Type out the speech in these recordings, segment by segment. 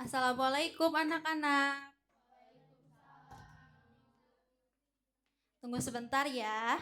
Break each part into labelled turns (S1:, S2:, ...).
S1: Assalamualaikum anak-anak. Tunggu sebentar ya.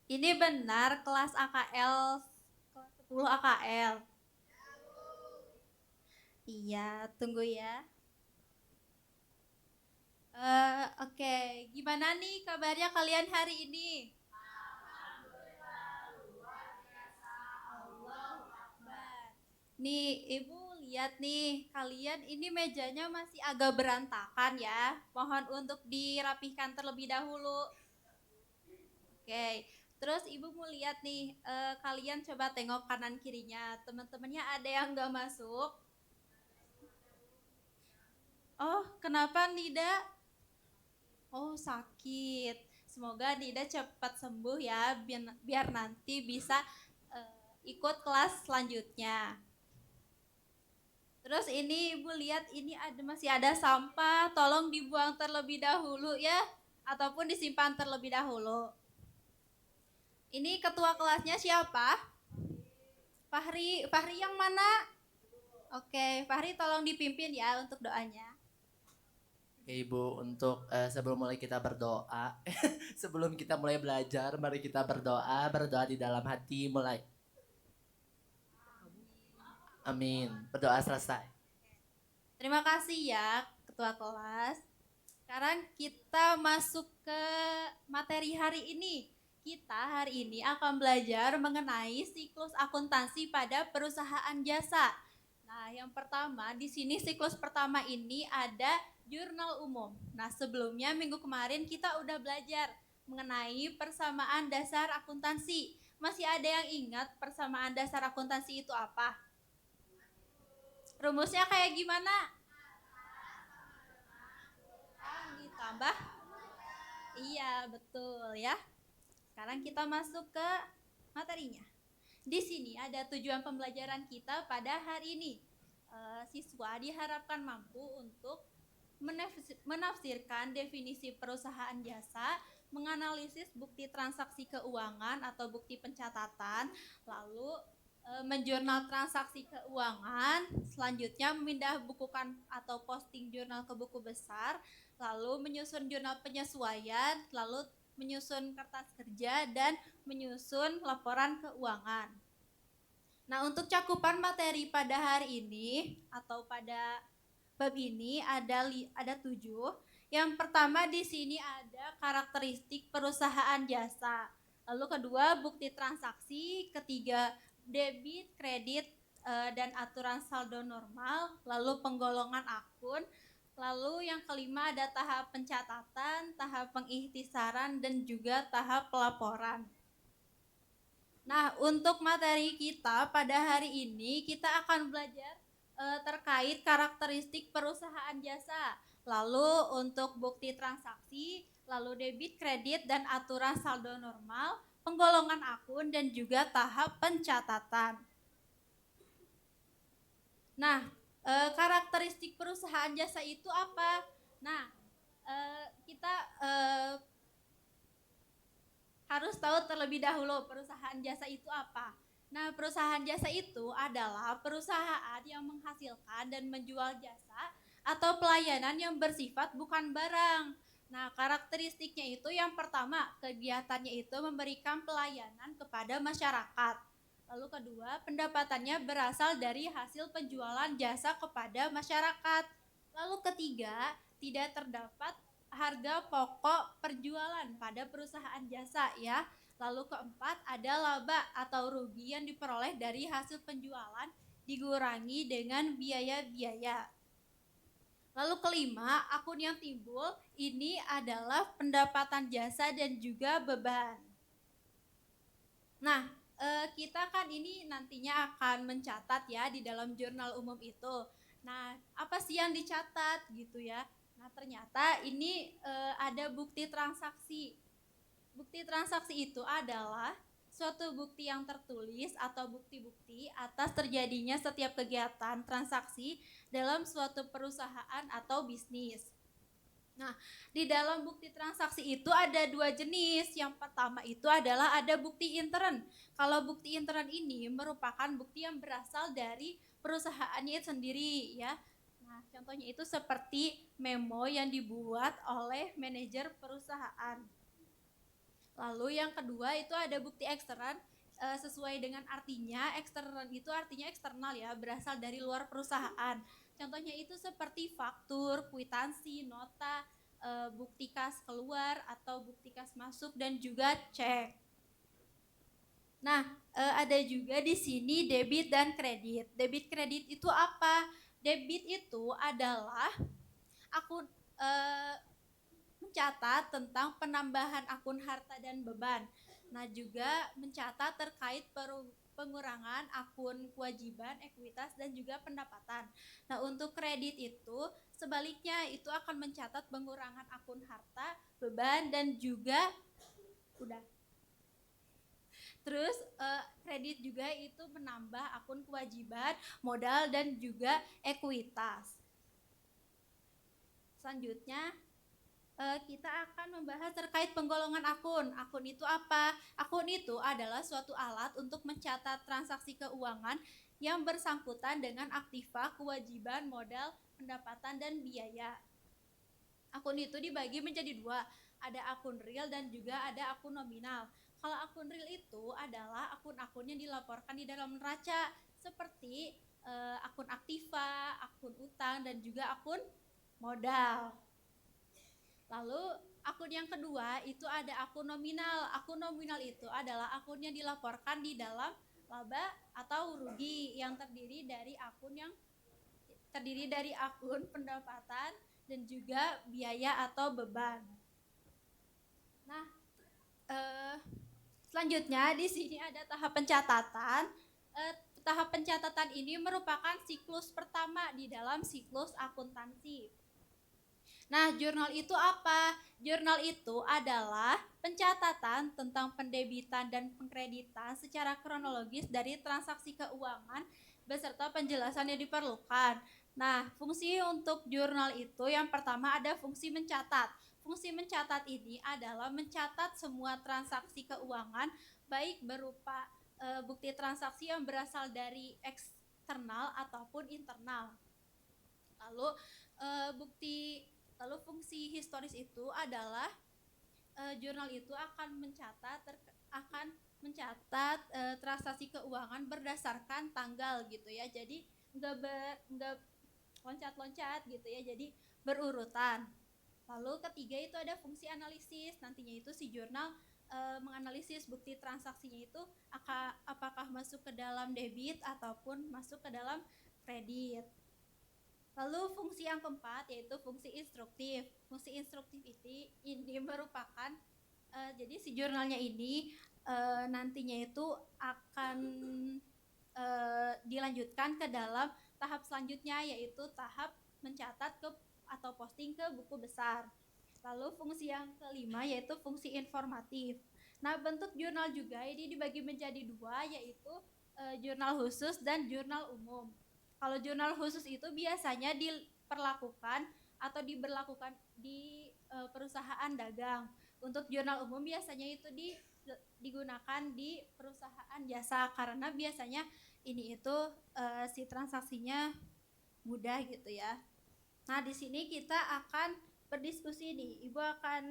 S1: Ini benar kelas AKL, kelas 10 AKL. Iya, tunggu ya. Oke. Gimana nih kabarnya kalian hari ini? Allahu Akbar. Nih, Ibu lihat nih, kalian ini mejanya masih agak berantakan ya. Mohon untuk dirapihkan terlebih dahulu. Oke, terus Ibu mau lihat nih, kalian coba tengok kanan kirinya. Teman-temannya ada yang nggak masuk? Oh, kenapa Nida? Oh, sakit. Semoga Nida cepat sembuh ya, biar nanti bisa ikut kelas selanjutnya. Terus ini Ibu lihat ini masih ada sampah, tolong dibuang terlebih dahulu ya, ataupun disimpan terlebih dahulu. Ini ketua kelasnya siapa? Fahri. Fahri yang mana? Oke, Fahri tolong dipimpin ya untuk doanya.
S2: Oke Ibu, untuk sebelum mulai kita berdoa, sebelum kita mulai belajar, mari kita berdoa di dalam hati mulai. Amin. Berdoa selesai.
S1: Terima kasih ya ketua kelas. Sekarang kita masuk ke materi hari ini. Kita hari ini akan belajar mengenai siklus akuntansi pada perusahaan jasa. Nah, yang pertama di sini siklus pertama ini ada jurnal umum. Nah, sebelumnya minggu kemarin kita udah belajar mengenai persamaan dasar akuntansi. Masih ada yang ingat persamaan dasar akuntansi itu apa? Rumusnya kayak gimana? Ditambah? Iya, betul ya. Sekarang kita masuk ke materinya. Di sini ada tujuan pembelajaran kita pada hari ini. Siswa diharapkan mampu untuk menafsirkan definisi perusahaan jasa, menganalisis bukti transaksi keuangan atau bukti pencatatan, lalu menjurnal transaksi keuangan, selanjutnya memindah bukukan atau posting jurnal ke buku besar, lalu menyusun jurnal penyesuaian, lalu menyusun kertas kerja, dan menyusun laporan keuangan. Nah, untuk cakupan materi pada hari ini atau pada bab ini ada 7. Yang pertama di sini ada karakteristik perusahaan jasa. Lalu kedua bukti transaksi, ketiga debit, kredit, dan aturan saldo normal, lalu penggolongan akun, lalu yang kelima ada tahap pencatatan, tahap pengikhtisaran, dan juga tahap pelaporan. Nah, untuk materi kita pada hari ini kita akan belajar terkait karakteristik perusahaan jasa. Lalu untuk bukti transaksi, lalu debit, kredit, dan aturan saldo normal, penggolongan akun, dan juga tahap pencatatan. Nah, karakteristik perusahaan jasa itu apa? Nah, kita harus tahu terlebih dahulu perusahaan jasa itu apa. Nah, perusahaan jasa itu adalah perusahaan yang menghasilkan dan menjual jasa atau pelayanan yang bersifat bukan barang. Nah, karakteristiknya itu yang pertama, kegiatannya itu memberikan pelayanan kepada masyarakat. Lalu kedua, pendapatannya berasal dari hasil penjualan jasa kepada masyarakat. Lalu ketiga, tidak terdapat harga pokok perjualan pada perusahaan jasa ya. Lalu keempat ada laba atau rugi yang diperoleh dari hasil penjualan dikurangi dengan biaya-biaya. Lalu kelima, akun yang timbul ini adalah pendapatan jasa dan juga beban. Nah, kita kan ini nantinya akan mencatat ya di dalam jurnal umum itu. Nah, apa sih yang dicatat gitu ya? Nah, ternyata ini ada bukti transaksi. Bukti transaksi itu adalah suatu bukti yang tertulis atau bukti-bukti atas terjadinya setiap kegiatan transaksi dalam suatu perusahaan atau bisnis. Nah, di dalam bukti transaksi itu ada dua jenis. Yang pertama itu adalah ada bukti intern. Kalau bukti intern ini merupakan bukti yang berasal dari perusahaannya sendiri ya. Nah, contohnya itu seperti memo yang dibuat oleh manajer perusahaan. Lalu yang kedua itu ada bukti ekstern. Sesuai dengan artinya, eksternal itu artinya eksternal ya, berasal dari luar perusahaan. Contohnya itu seperti faktur, kwitansi, nota, bukti kas keluar atau bukti kas masuk dan juga cek. Nah, ada juga di sini debit dan kredit. Debit kredit itu apa? Debit itu adalah akun mencatat tentang penambahan akun harta dan beban. Nah, juga mencatat terkait pengurangan akun kewajiban, ekuitas, dan juga pendapatan. Nah, untuk kredit itu sebaliknya itu akan mencatat pengurangan akun harta, beban, dan juga udah. Terus kredit juga itu menambah akun kewajiban, modal, dan juga ekuitas. Selanjutnya kita akan membahas terkait penggolongan akun. Akun itu apa? Akun itu adalah suatu alat untuk mencatat transaksi keuangan yang bersangkutan dengan aktiva, kewajiban, modal, pendapatan, dan biaya. Akun itu dibagi menjadi dua, ada akun real dan juga ada akun nominal. Kalau akun real itu adalah akun-akun yang dilaporkan di dalam neraca, seperti akun aktiva, akun utang, dan juga akun modal. Lalu akun yang kedua itu ada akun nominal. Akun nominal itu adalah akun yang dilaporkan di dalam laba atau rugi yang terdiri dari akun pendapatan dan juga biaya atau beban. Nah, selanjutnya di sini ada tahap pencatatan. Tahap pencatatan ini merupakan siklus pertama di dalam siklus akuntansi. Nah, jurnal itu apa? Jurnal itu adalah pencatatan tentang pendebitan dan pengkreditan secara kronologis dari transaksi keuangan beserta penjelasan yang diperlukan. Nah, fungsi untuk jurnal itu yang pertama ada fungsi mencatat. Fungsi mencatat ini adalah mencatat semua transaksi keuangan baik berupa bukti transaksi yang berasal dari eksternal ataupun internal. Lalu Lalu fungsi historis itu adalah jurnal itu akan mencatat transaksi keuangan berdasarkan tanggal gitu ya. Jadi enggak loncat-loncat gitu ya. Jadi berurutan. Lalu ketiga itu ada fungsi analisis. Nantinya itu si jurnal menganalisis bukti transaksinya itu apakah masuk ke dalam debit ataupun masuk ke dalam kredit. Lalu fungsi yang keempat yaitu fungsi instruktif. Fungsi instruktif ini merupakan jadi si jurnalnya ini nantinya itu akan dilanjutkan ke dalam tahap selanjutnya yaitu tahap mencatat atau posting ke buku besar. Lalu fungsi yang kelima yaitu fungsi informatif. Nah, bentuk jurnal juga ini dibagi menjadi dua yaitu jurnal khusus dan jurnal umum. Kalau jurnal khusus itu biasanya diberlakukan di perusahaan dagang. Untuk jurnal umum biasanya itu digunakan di perusahaan jasa karena biasanya ini itu si transaksinya mudah gitu ya. Nah, di sini kita akan berdiskusi nih. Ibu akan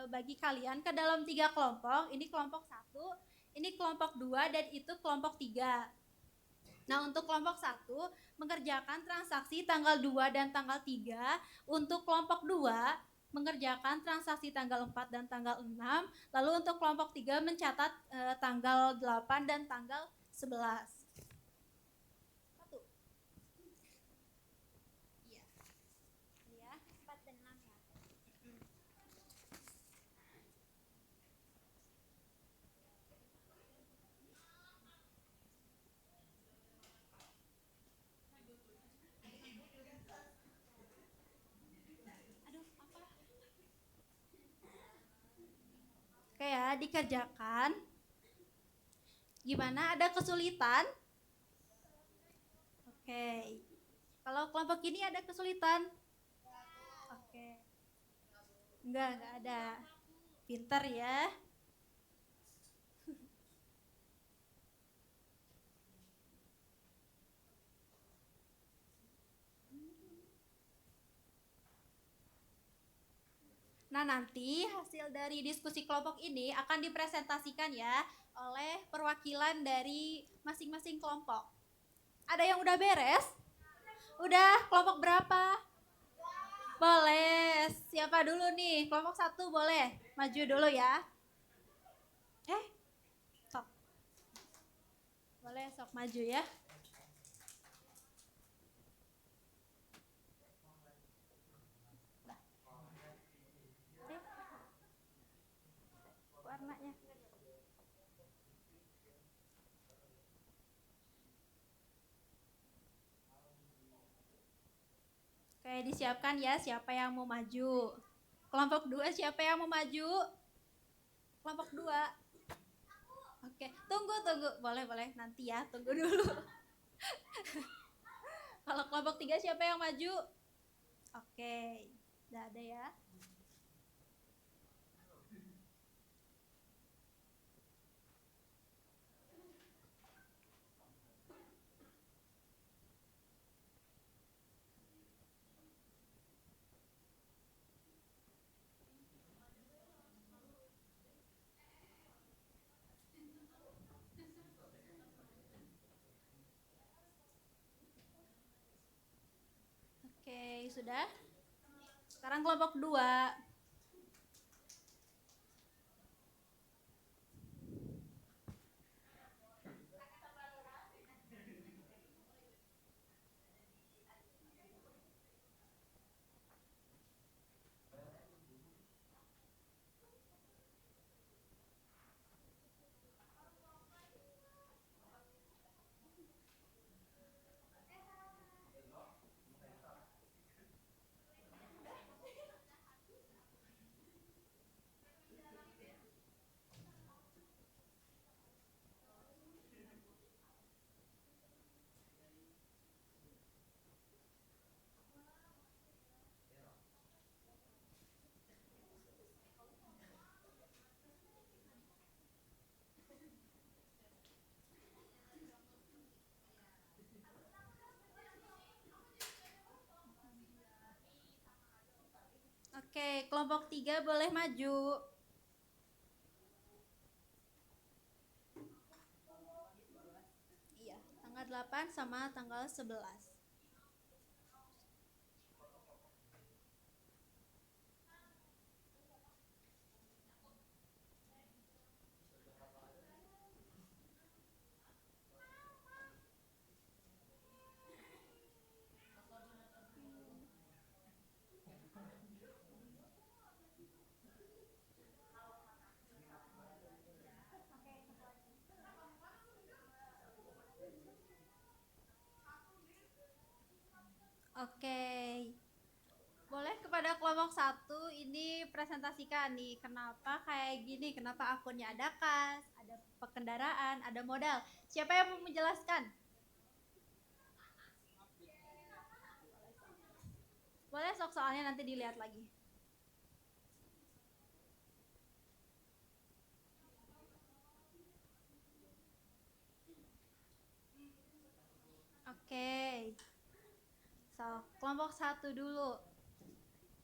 S1: bagi kalian ke dalam 3 kelompok. Ini kelompok 1, ini kelompok 2, dan itu kelompok 3. Nah, untuk kelompok 1 mengerjakan transaksi tanggal 2 dan tanggal 3. Untuk kelompok 2 mengerjakan transaksi tanggal 4 dan tanggal 6. Lalu untuk kelompok 3 mencatat tanggal 8 dan tanggal 11. Iya. Ya, 4 dan 6 ya. Oke ya, dikerjakan. Gimana? Ada kesulitan? Oke. Kalau kelompok ini ada kesulitan? Oke. Enggak ada. Pinter ya. Nah, nanti hasil dari diskusi kelompok ini akan dipresentasikan ya oleh perwakilan dari masing-masing kelompok. Ada yang udah beres? Udah, kelompok berapa? Boleh. Siapa dulu nih? Kelompok 1 boleh. Maju dulu ya. Sok. Boleh sok maju ya. Warnanya. Oke, disiapkan ya siapa yang mau maju. Kelompok 2 siapa yang mau maju? Kelompok 2. Oke, tunggu. Boleh. Nanti ya, tunggu dulu. Kalau kelompok 3 siapa yang maju? Oke, udah ada ya. Oke, sudah. Sekarang kelompok 2. Oke, kelompok 3 boleh maju. Iya, tanggal 8 sama tanggal 11. Oke. Boleh kepada kelompok 1 ini presentasikan nih kenapa kayak gini, kenapa akunnya ada kas, ada kendaraan, ada modal. Siapa yang mau menjelaskan? Boleh sok soalnya nanti dilihat lagi. Oke. So, kelompok 1 dulu.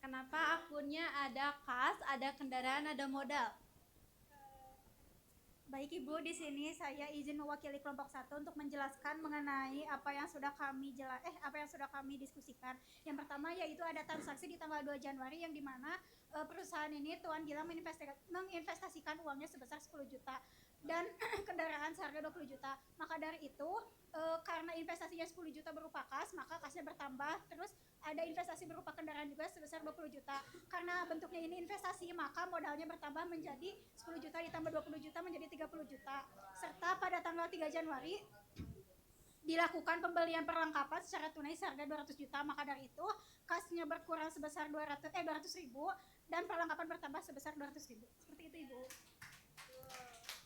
S1: Kenapa akunnya ada kas, ada kendaraan, ada modal?
S3: Baik Ibu, di sini saya izin mewakili kelompok 1 untuk menjelaskan mengenai apa yang sudah kami diskusikan. Yang pertama yaitu ada transaksi di tanggal 2 Januari yang dimana perusahaan ini Tuan Gilang menginvestasikan uangnya sebesar 10 juta dan kendaraan seharga 20 juta. Maka dari itu karena investasinya 10 juta berupa kas, maka kasnya bertambah. Terus ada investasi berupa kendaraan juga sebesar 20 juta. Karena bentuknya ini investasi, maka modalnya bertambah menjadi 10 juta ditambah 20 juta menjadi 30 juta. Serta pada tanggal 3 Januari dilakukan pembelian perlengkapan secara tunai seharga 200 juta. Maka dari itu kasnya berkurang sebesar 200 ribu dan perlengkapan bertambah sebesar 200 ribu. Seperti itu Ibu.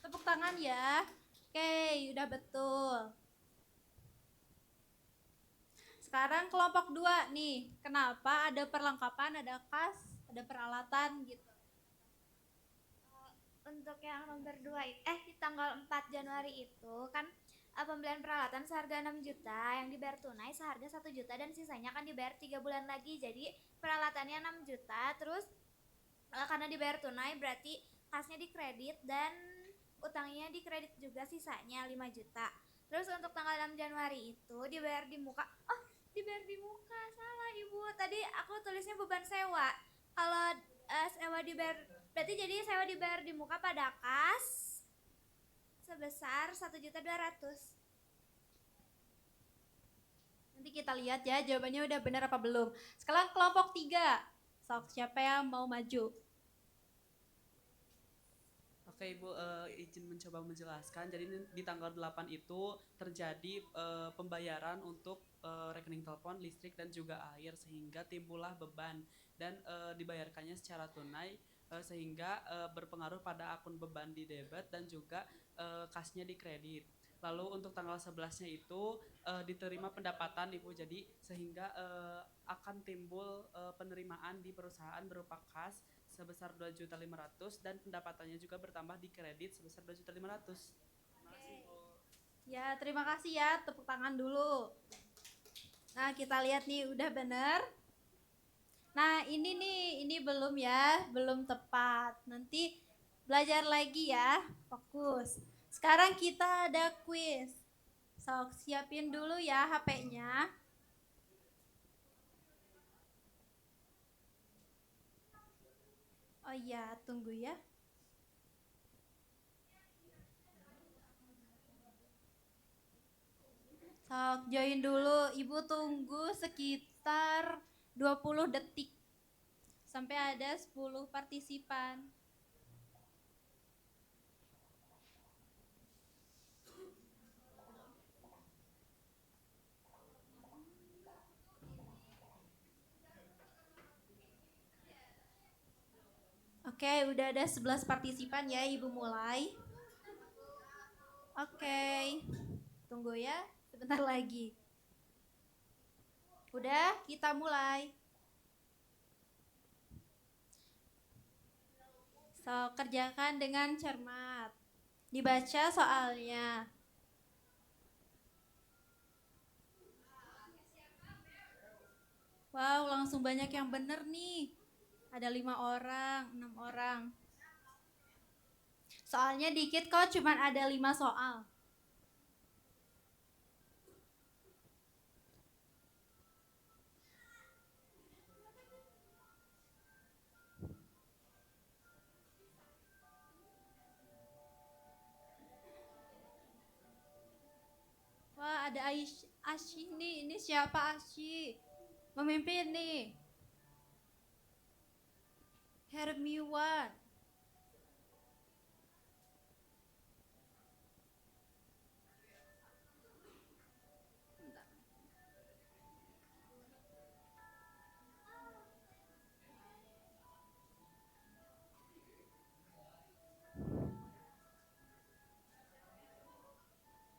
S1: Tepuk tangan ya. Oke, udah betul. Sekarang kelompok 2 nih. Kenapa ada perlengkapan, ada kas, ada peralatan gitu.
S4: Untuk yang nomor 2 di tanggal 4 Januari itu kan pembelian peralatan seharga 6 juta yang dibayar tunai seharga 1 juta dan sisanya akan dibayar 3 bulan lagi. Jadi peralatannya 6 juta terus karena dibayar tunai berarti kasnya dikredit dan utangnya dikredit juga sisanya 5 juta. Terus untuk tanggal 6 Januari itu dibayar di muka. Dibayar di muka, salah Ibu. Tadi aku tulisnya beban sewa. Kalau sewa dibayar berarti jadi sewa dibayar di muka pada kas sebesar 1.200.000.
S1: Nanti kita lihat ya jawabannya udah benar apa belum. Sekarang kelompok 3. Sok, siapa yang mau maju?
S5: Oke Ibu, izin mencoba menjelaskan. Jadi di tanggal 8 itu terjadi pembayaran untuk rekening telepon, listrik dan juga air sehingga timbullah beban dan dibayarkannya secara tunai sehingga berpengaruh pada akun beban di debit dan juga kasnya di kredit. Lalu untuk tanggal 11-nya itu diterima pendapatan Ibu, jadi sehingga akan timbul penerimaan di perusahaan berupa kas sebesar 2.500.000 dan pendapatannya juga bertambah di kredit sebesar 2.500.000. Terima kasih Bu.
S1: Ya, terima kasih ya. Tepuk tangan dulu. Nah, kita lihat nih udah bener. Nah, ini belum ya, belum tepat. Nanti belajar lagi ya, fokus. Sekarang kita ada quiz. Sok, siapin dulu ya HP-nya. Oh iya, tunggu ya. Sok, join dulu. Ibu tunggu sekitar 20 detik. Sampai ada 10 partisipan. Oke, udah ada 11 partisipan ya, Ibu mulai. Oke, tunggu ya, sebentar lagi. Udah, kita mulai. So, kerjakan dengan cermat. Dibaca soalnya. Wow, langsung banyak yang bener nih. Ada 5 orang, 6 orang. Soalnya dikit kok, cuman ada 5 soal. Wah, ada Asyi nih. Ini siapa Asyi? Memimpin nih. Hermiwan.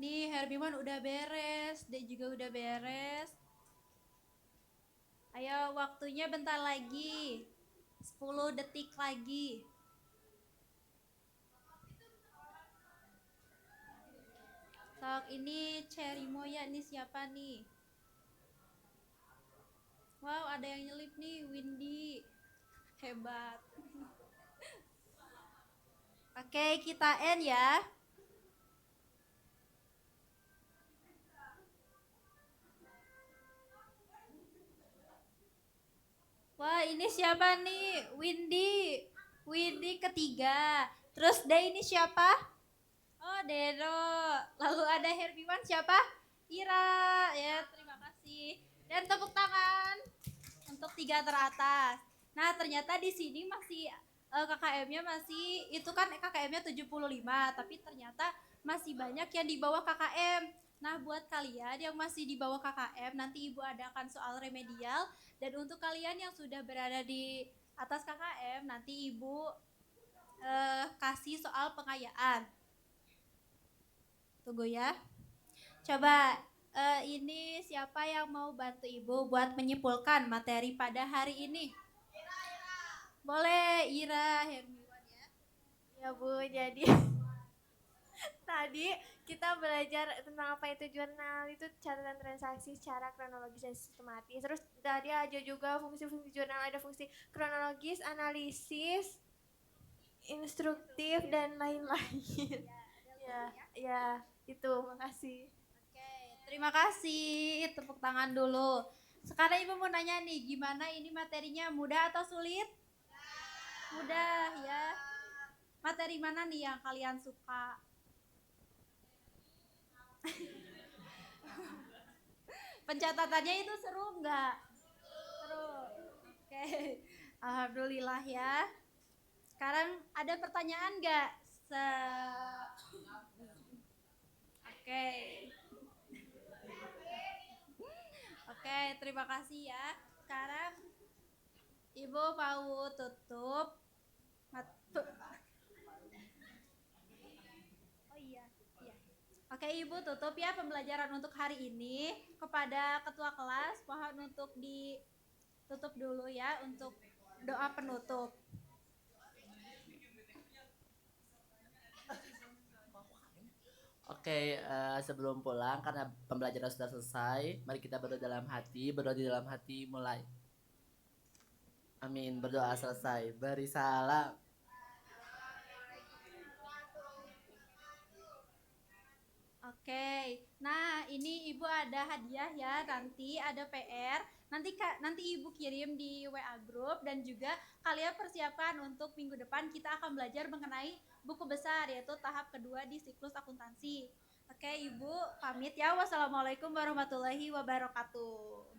S1: Nih, Hermiwan udah beres, dia juga udah beres. Ayo, waktunya bentar lagi. 10 detik lagi. Sok, ini Cherry Moya nih siapa nih? Wow, ada yang nyelip nih, Windy. Hebat. Oke, kita end ya. Wah, ini siapa nih? Windy. Windy ketiga. Terus D ini siapa? Oh, Dero. Lalu ada Herbiwan siapa? Ira. Ya, terima kasih. Dan tepuk tangan untuk 3 teratas. Nah, ternyata di sini masih KKM-nya masih, itu kan KKM-nya 75, tapi ternyata masih banyak yang di bawah KKM. Nah, buat kalian yang masih di bawah KKM, nanti Ibu adakan soal remedial. Dan untuk kalian yang sudah berada di atas KKM, nanti Ibu kasih soal pengayaan. Tunggu ya. Coba ini siapa yang mau bantu Ibu buat menyimpulkan materi pada hari ini? Boleh Ira Hermiwan ya.
S6: Ya Bu, jadi tadi kita belajar tentang apa itu jurnal, itu catatan transaksi secara kronologis dan sistematis. Terus tadi ada juga fungsi-fungsi jurnal, ada fungsi kronologis, analisis, instruktif dan lain-lain. Ya, itu. Makasih.
S1: Oke, terima kasih. Tepuk tangan dulu. Sekarang Ibu mau nanya nih, gimana ini materinya, mudah atau sulit? Mudah ya. Materi mana nih yang kalian suka? Pencatatannya itu seru nggak? Seru. Oke, alhamdulillah ya. Sekarang ada pertanyaan nggak? Oke. Oke, terima kasih ya. Sekarang Ibu mau tutup. Oh iya, iya. Oke, Ibu tutup ya pembelajaran untuk hari ini. Kepada ketua kelas, mohon untuk ditutup dulu ya untuk doa penutup.
S2: Oke, sebelum pulang karena pembelajaran sudah selesai, mari kita berdoa dalam hati, berdoa di dalam hati mulai. Amin, berdoa selesai. Beri salam.
S1: Oke, nah ini Ibu ada hadiah ya, nanti ada PR, nanti Ibu kirim di WA grup dan juga kalian persiapkan untuk minggu depan kita akan belajar mengenai buku besar yaitu tahap kedua di siklus akuntansi. Oke Ibu, pamit ya. Wassalamualaikum warahmatullahi wabarakatuh.